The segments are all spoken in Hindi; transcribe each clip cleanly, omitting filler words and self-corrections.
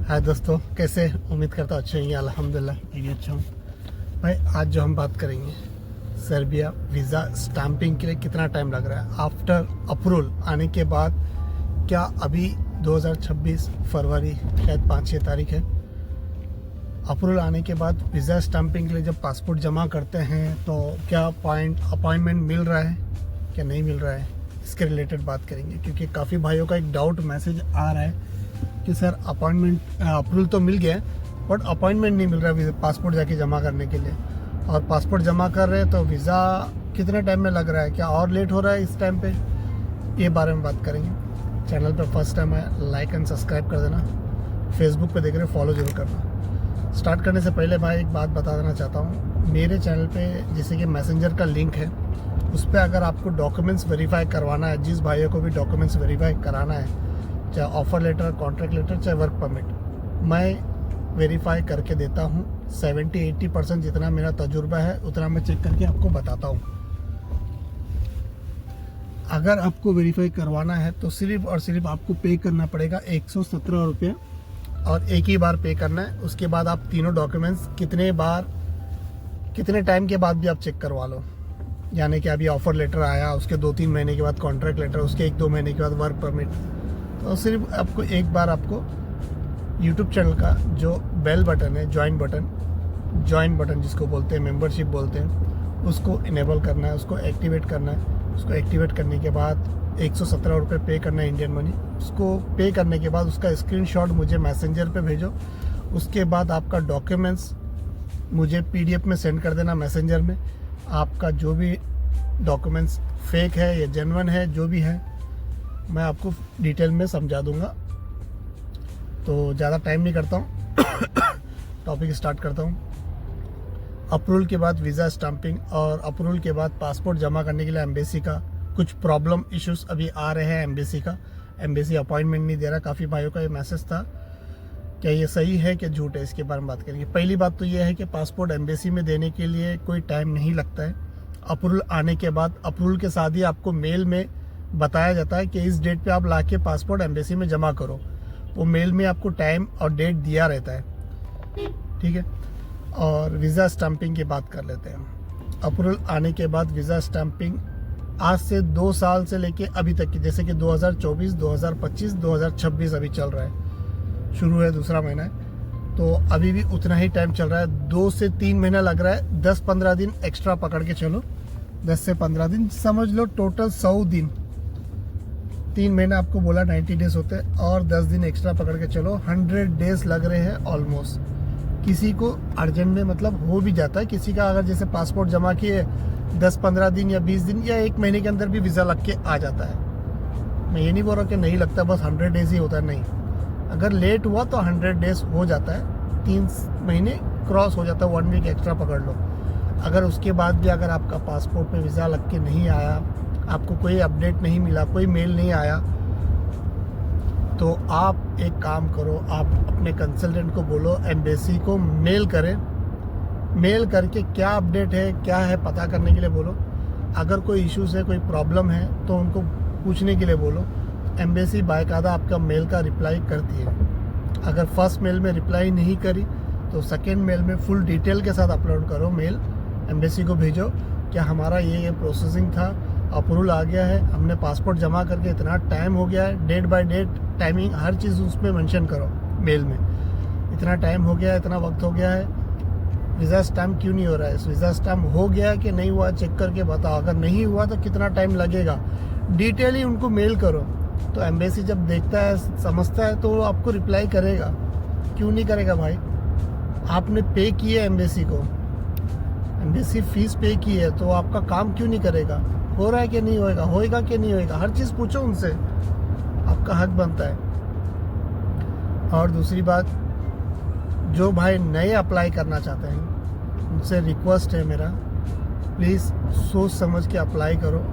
हाय दोस्तों, कैसे? उम्मीद करता हूँ अच्छे हैं। अल्हम्दुलिल्लाह मैं भी अच्छा हूँ भाई। आज जो हम बात करेंगे, सर्बिया वीज़ा स्टैंपिंग के लिए कितना टाइम लग रहा है आफ्टर अप्रूवल आने के बाद। क्या अभी 2026 फरवरी शायद 5-6 तारीख है, अप्रूवल आने के बाद वीज़ा स्टैंपिंग के लिए जब पासपोर्ट जमा करते हैं तो क्या अपॉइंटमेंट मिल रहा है क्या नहीं मिल रहा है, इसके रिलेटेड बात करेंगे। क्योंकि काफ़ी भाइयों का एक डाउट मैसेज आ रहा है कि सर अप्रूवल तो मिल गया है बट अपॉइंटमेंट नहीं मिल रहा है पासपोर्ट जाके जमा करने के लिए, और पासपोर्ट जमा कर रहे हैं तो वीज़ा कितने टाइम में लग रहा है, क्या और लेट हो रहा है इस टाइम पे, ये बारे में बात करेंगे। चैनल पर फर्स्ट टाइम है लाइक एंड सब्सक्राइब कर देना, फेसबुक पे देख रहे हो फॉलो जरूर करना। स्टार्ट करने से पहले भाई एक बात बता देना चाहता हूँ, मेरे चैनल पे जैसे कि मैसेंजर का लिंक है, उस पर अगर आपको डॉक्यूमेंट्स वेरीफाई करवाना है, जिस भाइयों को भी डॉक्यूमेंट्स वेरीफाई कराना है, चाहे ऑफ़र लेटर, कॉन्ट्रैक्ट लेटर, चाहे वर्क परमिट, मैं वेरीफाई करके देता हूँ। 70-80% जितना मेरा तजुर्बा है उतना मैं चेक करके आपको बताता हूँ। अगर आपको वेरीफाई करवाना है तो सिर्फ और सिर्फ आपको पे करना पड़ेगा 117 रुपये, और एक ही बार पे करना है। उसके बाद आप तीनों डॉक्यूमेंट्स कितने टाइम के बाद भी आप चेक करवा लो। यानी कि अभी ऑफ़र लेटर आया, उसके 2-3 महीने के बाद कॉन्ट्रैक्ट लेटर, उसके 1-2 महीने के बाद वर्क परमिट, तो सिर्फ आपको एक बार आपको यूट्यूब चैनल का जो बेल बटन है, ज्वाइन बटन जिसको बोलते हैं, मेंबरशिप बोलते हैं, उसको इनेबल करना है, उसको एक्टिवेट करना है। उसको एक्टिवेट करने के बाद 117 रुपये पे करना है इंडियन मनी। उसको पे करने के बाद उसका स्क्रीनशॉट मुझे मैसेंजर पे भेजो। उसके बाद आपका डॉक्यूमेंट्स मुझे PDF में सेंड कर देना मैसेंजर में। आपका जो भी डॉक्यूमेंट्स फेक है या जेन्युइन है, जो भी है, मैं आपको डिटेल में समझा दूंगा। तो ज़्यादा टाइम नहीं करता हूँ, टॉपिक स्टार्ट करता हूँ। अप्रूवल के बाद वीज़ा स्टैंपिंग और अप्रूवल के बाद पासपोर्ट जमा करने के लिए एम्बेसी का कुछ प्रॉब्लम इश्यूज अभी आ रहे हैं। एम्बेसी अपॉइंटमेंट नहीं दे रहा। काफ़ी भाइयों का ये मैसेज था, क्या ये सही है कि झूठ है, इसके बारे में बात करेंगे। पहली बात तो ये है कि पासपोर्ट एम्बेसी में देने के लिए कोई टाइम नहीं लगता है। अप्रूवल आने के बाद, अप्रूवल के साथ ही आपको मेल में बताया जाता है कि इस डेट पे आप लाके पासपोर्ट एम्बेसी में जमा करो। वो मेल में आपको टाइम और डेट दिया रहता है, ठीक है। और वीज़ा स्टैंपिंग की बात कर लेते हैं। अप्रूवल आने के बाद वीज़ा स्टैंपिंग आज से 2 साल से लेके अभी तक की, जैसे कि 2024, 2025, 2026 अभी चल रहा है, शुरू है, दूसरा महीना है, तो अभी भी उतना ही टाइम चल रहा है। 2 से 3 महीना लग रहा है। 10-15 दिन एक्स्ट्रा पकड़ के चलो, 10 से 15 दिन समझ लो, टोटल 100 दिन। 3 महीना आपको बोला 90 डेज होते हैं, और 10 दिन एक्स्ट्रा पकड़ के चलो, 100 डेज लग रहे हैं ऑलमोस्ट। किसी को अर्जेंट में मतलब हो भी जाता है, किसी का अगर जैसे पासपोर्ट जमा किए 10-15 दिन या 20 दिन या 1 महीने के अंदर भी वीज़ा लग के आ जाता है। मैं ये नहीं बोल रहा कि नहीं लगता, बस 100 डेज ही होता है, नहीं। अगर लेट हुआ तो 100 डेज हो जाता है, 3 महीने क्रॉस हो जाता है, 1 वीक एक्स्ट्रा पकड़ लो। अगर उसके बाद भी अगर आपका पासपोर्ट पे वीज़ा लग के नहीं आया, आपको कोई अपडेट नहीं मिला, कोई मेल नहीं आया, तो आप एक काम करो, आप अपने कंसल्टेंट को बोलो एम्बेसी को मेल करें, मेल करके क्या अपडेट है, क्या है, पता करने के लिए बोलो। अगर कोई इश्यूज है, कोई प्रॉब्लम है, तो उनको पूछने के लिए बोलो। एम्बेसी बाकायदा आपका मेल का रिप्लाई करती है। अगर फर्स्ट मेल में रिप्लाई नहीं करी तो सेकेंड मेल में फुल डिटेल के साथ अपलोड करो मेल, एम्बेसी को भेजो क्या हमारा ये प्रोसेसिंग था, अप्रूवल आ गया है, हमने पासपोर्ट जमा करके इतना टाइम हो गया है, डेट बाय डेट टाइमिंग हर चीज़ उसमें मेंशन करो मेल में। इतना टाइम हो गया है, इतना वक्त हो गया है, वीज़ा स्टैम्प क्यों नहीं हो रहा है, वीज़ा स्टैम्प हो गया कि नहीं हुआ चेक करके बताओ। अगर नहीं हुआ तो कितना टाइम लगेगा, डिटेल उनको मेल करो। तो एम्बेसी जब देखता है, समझता है, तो वो आपको रिप्लाई करेगा। क्यों नहीं करेगा भाई? आपने पे किए एम्बेसी को, एम्बेसी फीस पे की है, तो आपका काम क्यों नहीं करेगा? हो रहा है कि नहीं होएगा कि नहीं होएगा, हर चीज़ पूछो उनसे, आपका हक बनता है। और दूसरी बात, जो भाई नए अप्लाई करना चाहते हैं उनसे रिक्वेस्ट है मेरा, प्लीज़ सोच समझ के अप्लाई करो।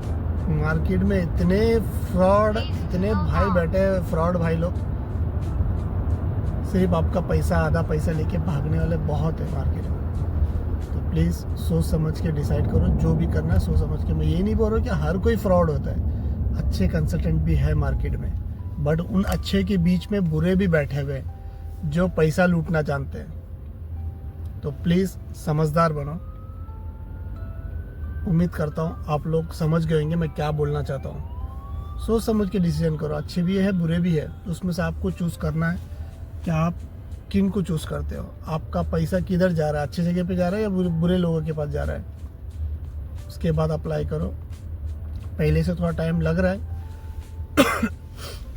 मार्केट में इतने फ्रॉड, इतने भाई बैठे हैं फ्रॉड भाई लोग, सिर्फ आपका पैसा, आधा पैसा लेके भागने वाले बहुत है मार्केट में। तो प्लीज़ सोच समझ के डिसाइड करो, जो भी करना है सोच समझ के। मैं ये नहीं बोल रहा कि हर कोई फ्रॉड होता है, अच्छे कंसल्टेंट भी है मार्केट में, बट उन अच्छे के बीच में बुरे भी बैठे हुए हैं। जो पैसा लूटना जानते हैं। तो प्लीज़ समझदार बनो। उम्मीद करता हूँ आप लोग समझ गए होंगे मैं क्या बोलना चाहता हूँ। सोच समझ के डिसीजन करो, अच्छे भी है बुरे भी है, उसमें से आपको चूज़ करना है कि आप किन को चूज़ करते हो। आपका पैसा किधर जा रहा है, अच्छी जगह पे जा रहा है या बुरे लोगों के पास जा रहा है। उसके बाद अप्लाई करो। पहले से थोड़ा टाइम लग रहा है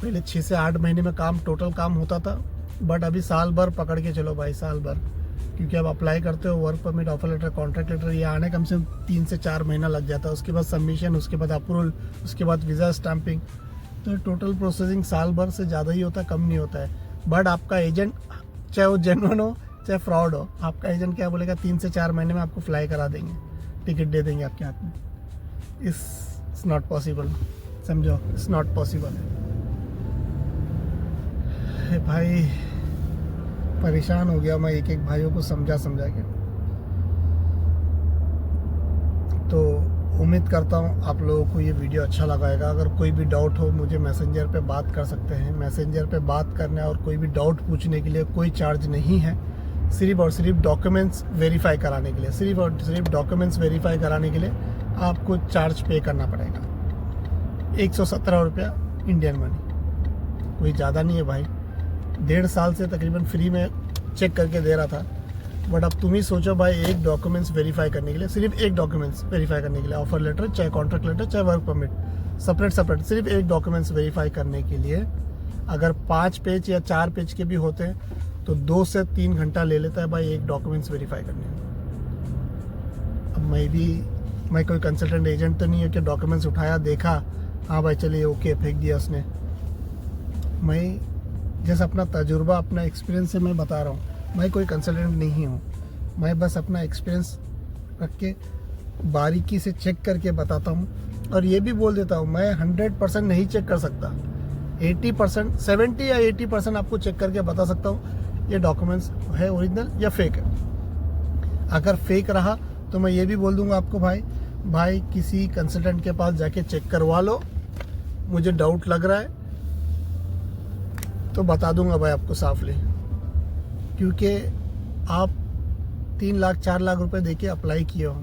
पहले 6 से 8 महीने में टोटल काम होता था, बट अभी साल भर पकड़ के चलो भाई, साल भर। क्योंकि अब अप्लाई करते हो work permit, offer letter, contract letter, ये आने कम से कम 3 से 4 महीना लग जाता है। उसके बाद सबमिशन, उसके बाद अप्रूवल, उसके बाद वीज़ा स्टैंपिंग। तो टोटल प्रोसेसिंग साल भर से ज़्यादा ही होता है, कम नहीं होता है। बट आपका एजेंट चाहे वो जेन्युइन हो चाहे फ्रॉड हो, आपका एजेंट क्या बोलेगा, 3 से 4 महीने में आपको फ्लाई करा देंगे, टिकट दे देंगे आपके हाथ में। इट्स नॉट पॉसिबल, समझो, इट्स नॉट पॉसिबल है भाई। परेशान हो गया मैं एक एक भाइयों को समझा के। तो उम्मीद करता हूँ आप लोगों को ये वीडियो अच्छा लगाएगा। अगर कोई भी डाउट हो मुझे मैसेंजर पे बात कर सकते हैं। मैसेंजर पे बात करने और कोई भी डाउट पूछने के लिए कोई चार्ज नहीं है, सिर्फ और सिर्फ डॉक्यूमेंट्स वेरीफाई कराने के लिए, सिर्फ और सिर्फ डॉक्यूमेंट्स वेरीफाई कराने के लिए आपको चार्ज पे करना पड़ेगा। 117 रुपया इंडियन मनी, कोई ज़्यादा नहीं है भाई। 1.5 साल से तकरीबन फ्री में चेक करके दे रहा था। बट अब तुम ही सोचो भाई, एक डॉक्यूमेंट्स वेरीफाई करने के लिए, सिर्फ एक डॉक्यूमेंट्स वेरीफाई करने के लिए, ऑफर लेटर चाहे कॉन्ट्रैक्ट लेटर चाहे वर्क परमिट, सेपरेट सिर्फ एक डॉक्यूमेंट्स वेरीफाई करने के लिए अगर 5 पेज या 4 पेज के भी होते हैं तो 2 से 3 घंटा ले लेता है भाई एक डॉक्यूमेंट्स वेरीफाई करने में। अब मैं कोई कंसल्टेंट एजेंट तो नहीं है कि डॉक्यूमेंट्स उठाया, देखा, हाँ भाई चलिए ओके, फेंक दिया उसने। मैं जैसे अपना तजुर्बा, अपना एक्सपीरियंस से मैं बता रहा हूँ। मैं कोई कंसल्टेंट नहीं हूँ, मैं बस अपना एक्सपीरियंस रख के बारीकी से चेक करके बताता हूँ। और ये भी बोल देता हूँ, मैं 100% नहीं चेक कर सकता, 80%, 70 या 80% आपको चेक करके बता सकता हूँ ये डॉक्यूमेंट्स है ओरिजिनल या फेक है। अगर फेक रहा तो मैं ये भी बोल दूंगा आपको, भाई किसी कंसल्टेंट के पास जाके चेक करवा लो, मुझे डाउट लग रहा है तो बता दूंगा भाई आपको साफली। क्योंकि आप 3 लाख 4 लाख रुपए देके अप्लाई किए हो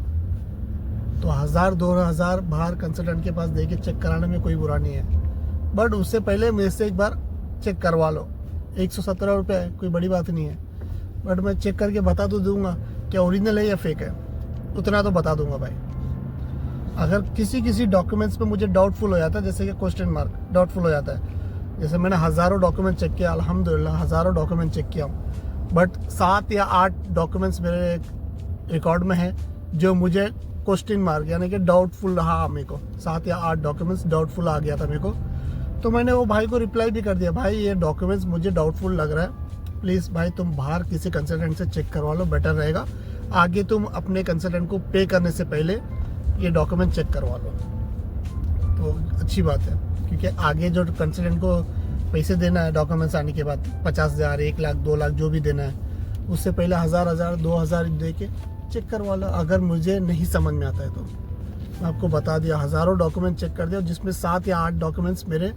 तो 1000-2000 बाहर कंसल्टेंट के पास देके चेक कराने में कोई बुरा नहीं है। बट उससे पहले मेरे से एक बार चेक करवा लो। 117 रुपये है, कोई बड़ी बात नहीं है। बट मैं चेक करके बता तो दूंगा क्या ओरिजिनल है या फेक है, उतना तो बता दूंगा भाई। अगर किसी डॉक्यूमेंट्स पे मुझे डाउटफुल हो जाता है, जैसे कि क्वेश्चन मार्क डाउटफुल हो जाता है, जैसे मैंने हज़ारों डॉक्यूमेंट चेक किया, अल्हम्दुलिल्लाह हज़ारों डॉक्यूमेंट चेक किया हूँ, बट 7 या 8 डॉक्यूमेंट्स मेरे रिकॉर्ड में है जो मुझे क्वेश्चन मार्क यानी कि डाउटफुल रहा। मेरे को 7 या 8 डॉक्यूमेंट्स डाउटफुल आ गया था मेरे को। तो मैंने वो भाई को रिप्लाई भी कर दिया, भाई ये डॉक्यूमेंट्स मुझे डाउटफुल लग रहा है, प्लीज़ भाई तुम बाहर किसी कंसल्टेंट से चेक करवा लो, बेटर रहेगा। आगे तुम अपने कंसल्टेंट को पे करने से पहले ये डॉक्यूमेंट चेक करवा लो तो अच्छी बात है। क्योंकि आगे जो कंसल्टेंट को पैसे देना है डॉक्यूमेंट्स आने के बाद, 50,000, 1 लाख, 2 लाख जो भी देना है, उससे पहले 1000, 2000 दे के चेक करवा लो। अगर मुझे नहीं समझ में आता है तो मैं आपको बता दिया, हज़ारों डॉक्यूमेंट चेक कर दिया, जिसमें 7 या 8 डॉक्यूमेंट्स मेरे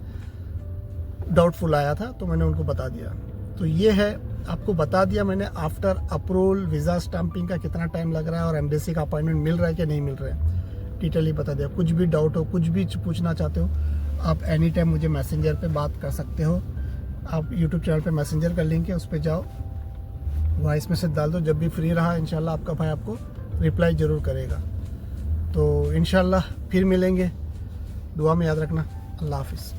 डाउटफुल आया था तो मैंने उनको बता दिया। तो ये है, आपको बता दिया मैंने आफ्टर अप्रूवल वीज़ा स्टैंपिंग का कितना टाइम लग रहा है और एम्बेसी का अपॉइंटमेंट मिल रहा है कि नहीं मिल रहा है, डिटेल ही बता दिया। कुछ भी डाउट हो, कुछ भी पूछना चाहते हो, आप एनी टाइम मुझे मैसेंजर पे बात कर सकते हो। आप यूट्यूब चैनल पे मैसेंजर का लिंक है, उस पर जाओ, वॉइस मैसेज डाल दो, जब भी फ्री रहा इंशाल्लाह आपका भाई आपको रिप्लाई ज़रूर करेगा। तो इंशाल्लाह फिर मिलेंगे, दुआ में याद रखना। अल्लाह हाफिज़।